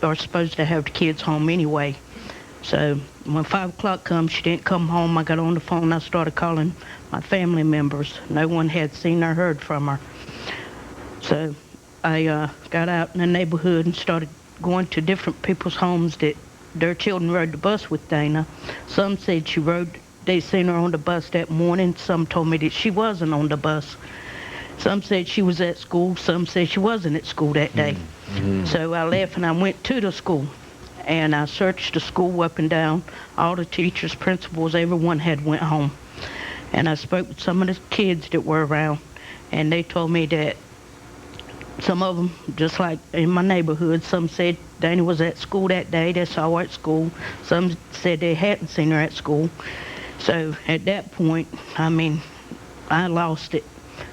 are supposed to have the kids home anyway. So when 5 o'clock comes, she didn't come home. I got on the phone. I started calling my family members. No one had seen or heard from her. So I got out in the neighborhood and started going to different people's homes that their children rode the bus with Dana. Some said they seen her on the bus that morning. Some told me that she wasn't on the bus. Some said she was at school. Some said she wasn't at school that day. Mm-hmm. So I left and I went to the school. And I searched the school up and down. All the teachers, principals, everyone had went home. And I spoke with some of the kids that were around. And they told me that some of them, just like in my neighborhood, some said Dana was at school that day. They saw her at school. Some said they hadn't seen her at school. So at that point, I lost it.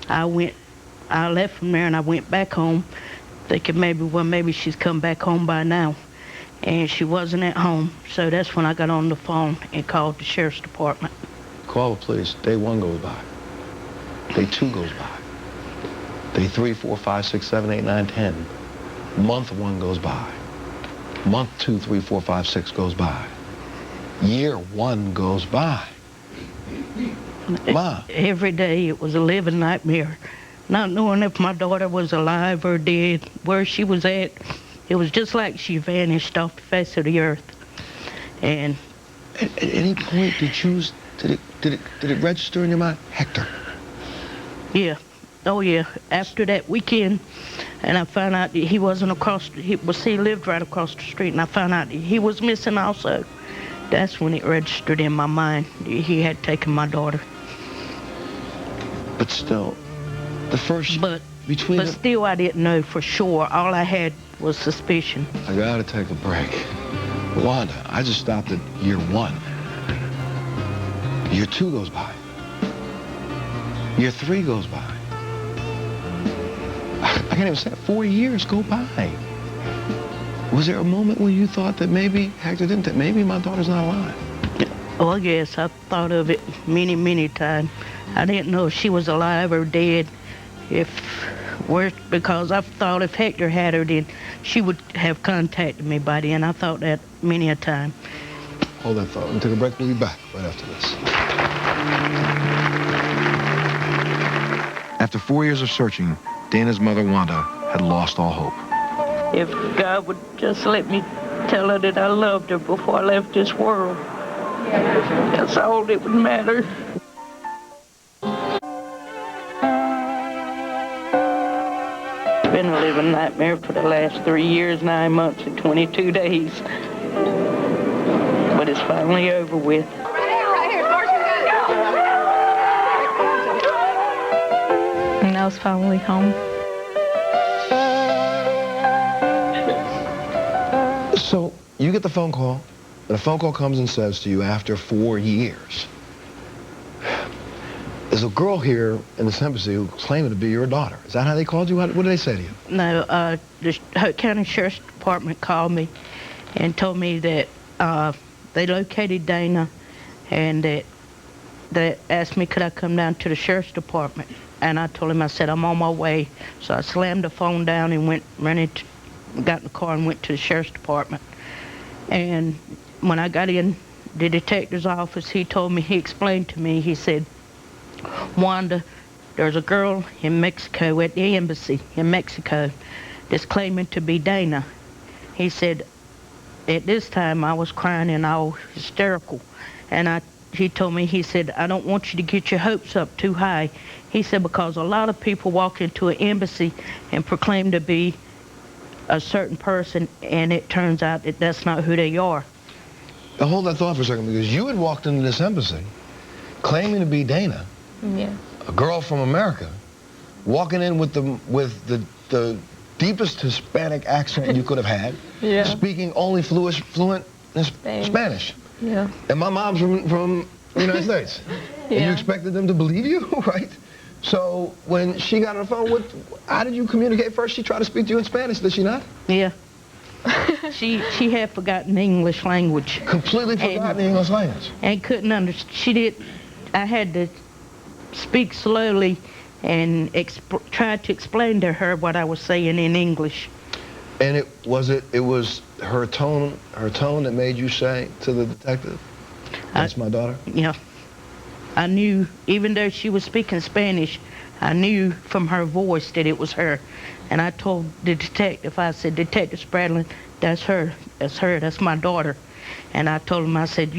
I left from there and I went back home thinking maybe she's come back home by now. And she wasn't at home. So that's when I got on the phone and called the sheriff's department. Call the police. Day 1 goes by. Day 2 goes by. Day 3, 4, 5, 6, 7, 8, 9, 10. Month 1 goes by. Month 2, 3, 4, 5, 6 goes by. Year 1 goes by. Ma. Every day it was a living nightmare. Not knowing if my daughter was alive or dead, where she was at. It was just like she vanished off the face of the earth. And at any point did it register in your mind? Hector. Yeah. Oh yeah. After that weekend, and I found out that he wasn't he lived right across the street, and I found out that he was missing also. That's when it registered in my mind. He had taken my daughter. But still, still I didn't know for sure. All I had was suspicion. I gotta take a break. Wanda, I just stopped at year 1. Year 2 goes by. Year 3 goes by. I can't even say it. 4 years go by. Was there a moment when you thought that maybe maybe my daughter's not alive? Well, yes, I thought of it many, many times. I didn't know if she was alive or dead. Because I thought if Hector had her, then she would have contacted me by then. I thought that many a time. Hold that thought. We'll take a break. We'll be back right after this. After 4 years of searching, Dana's mother, Wanda, had lost all hope. If God would just let me tell her that I loved her before I left this world, that's all that would matter. It's been a living nightmare for the last 3 years, 9 months, and 22 days. But it's finally over with. And I was finally home. So you get the phone call, and the phone call comes and says to you after 4 years, there's a girl here in this embassy who's claiming to be your daughter. Is that how they called you? What did they say to you? No, the Hope County Sheriff's Department called me and told me that they located Dana, and that they asked me could I come down to the Sheriff's Department. And I told him, I said, I'm on my way. So I slammed the phone down and got in the car and went to the Sheriff's Department. And when I got in the detective's office, he explained to me, he said, Wanda, there's a girl in Mexico at the embassy in Mexico that's claiming to be Dana. He said, at this time I was crying and all hysterical. And he told me, he said, I don't want you to get your hopes up too high. He said, because a lot of people walk into an embassy and proclaim to be a certain person, and it turns out that that's not who they are. Now hold that thought for a second, because you had walked into this embassy claiming to be Dana, Yeah. a girl from America, walking in with the deepest Hispanic accent you could have had, Yeah. speaking only fluent in Spanish. Yeah. And my mom's from the United States. Yeah. And you expected them to believe you, right? So when she got on the phone, how did you communicate first? She tried to speak to you in Spanish, did she not? Yeah. She had forgotten the English language. Completely forgotten the English language. And couldn't understand. I had to speak slowly and try to explain to her what I was saying in English. And it was her tone that made you say to the detective, "That's my daughter"? Yeah. I knew, even though she was speaking Spanish, I knew from her voice that it was her. And I told the detective, I said, "Detective Spradlin, that's her, that's my daughter." And I told him, I said,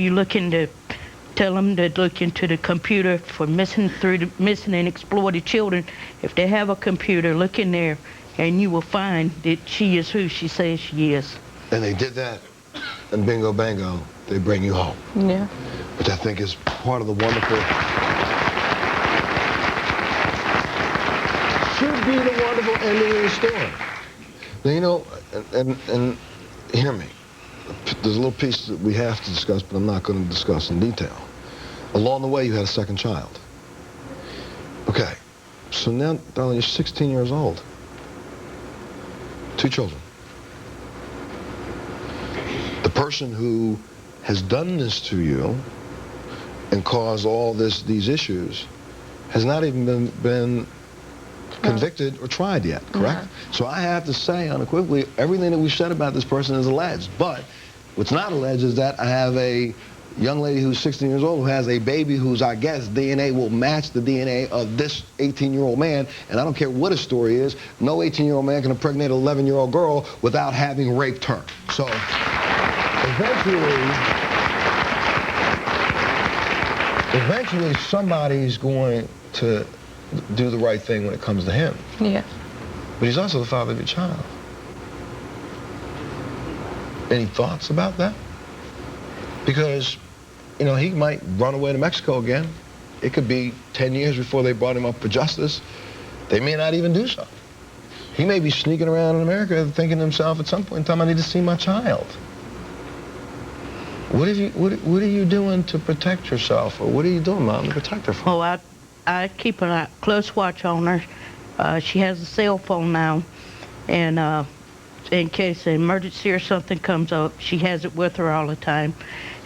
tell them to look into the computer for missing and exploited children. If they have a computer, look in there, and you will find that she is who she says she is. And they did that, and bingo bango, they bring you home. Yeah. Which I think is part of the wonderful, should be the wonderful ending of the story. Now, you know, and hear me, there's a little piece that we have to discuss, but I'm not going to discuss in detail. Along the way, you had a second child. Okay, so now, darling, you're 16 years old. 2 children. The person who has done this to you and caused all these issues has not even been convicted or tried yet, correct? No. So I have to say unequivocally, everything that we've said about this person is alleged. But what's not alleged is that I have a young lady who's 16 years old who has a baby whose, I guess, DNA will match the DNA of this 18-year-old man. And I don't care what his story is, no 18-year-old man can impregnate an 11-year-old girl without having raped her. So eventually somebody's going to do the right thing when it comes to him. Yeah. But he's also the father of your child. Any thoughts about that? Because, you know, he might run away to Mexico again. It could be 10 years before they brought him up for justice. They may not even do so. He may be sneaking around in America thinking to himself, at some point in time, I need to see my child. What are you doing to protect yourself? Or what are you doing, Mom, to protect her from? Oh, I keep a close watch on her. She has a cell phone now, and in case an emergency or something comes up, she has it with her all the time.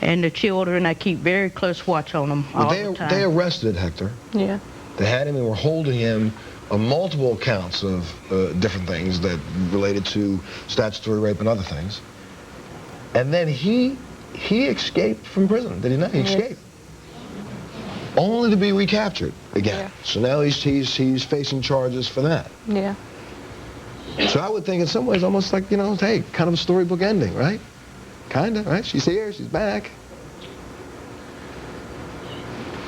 And the children, I keep very close watch on them all the time. They arrested Hector. Yeah. They had him and were holding him on multiple counts of different things that related to statutory rape and other things. And then he escaped from prison, did he not? He escaped. Only to be recaptured again. Yeah. So now he's facing charges for that. Yeah. So I would think in some ways almost like, you know, hey, kind of a storybook ending, right? Kind of, right? She's here, she's back.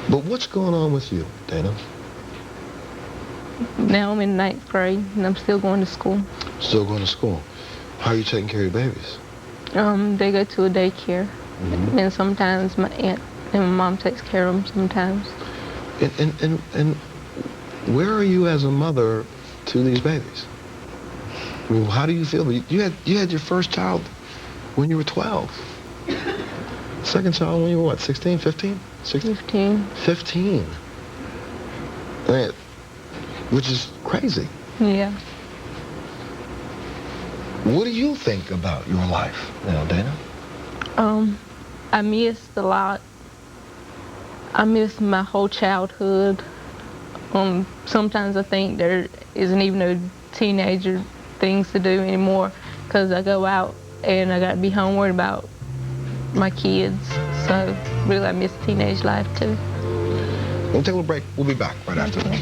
But what's going on with you, Dana? Now I'm in 9th grade, and I'm still going to school. Still going to school. How are you taking care of your babies? They go to a daycare, and sometimes my aunt and my mom takes care of them sometimes. And where are you as a mother to these babies? I mean, how do you feel? You had your first child when you were 12. Second child when you were what, 16, 15? 16? 15. 15. I mean, which is crazy. Yeah. What do you think about your life now, Dana? I missed a lot. I missed my whole childhood. Sometimes I think there isn't even no teenager things to do anymore because I go out and I got to be home worried about my kids. So really I miss teenage life too. We'll take a little break. We'll be back right after this.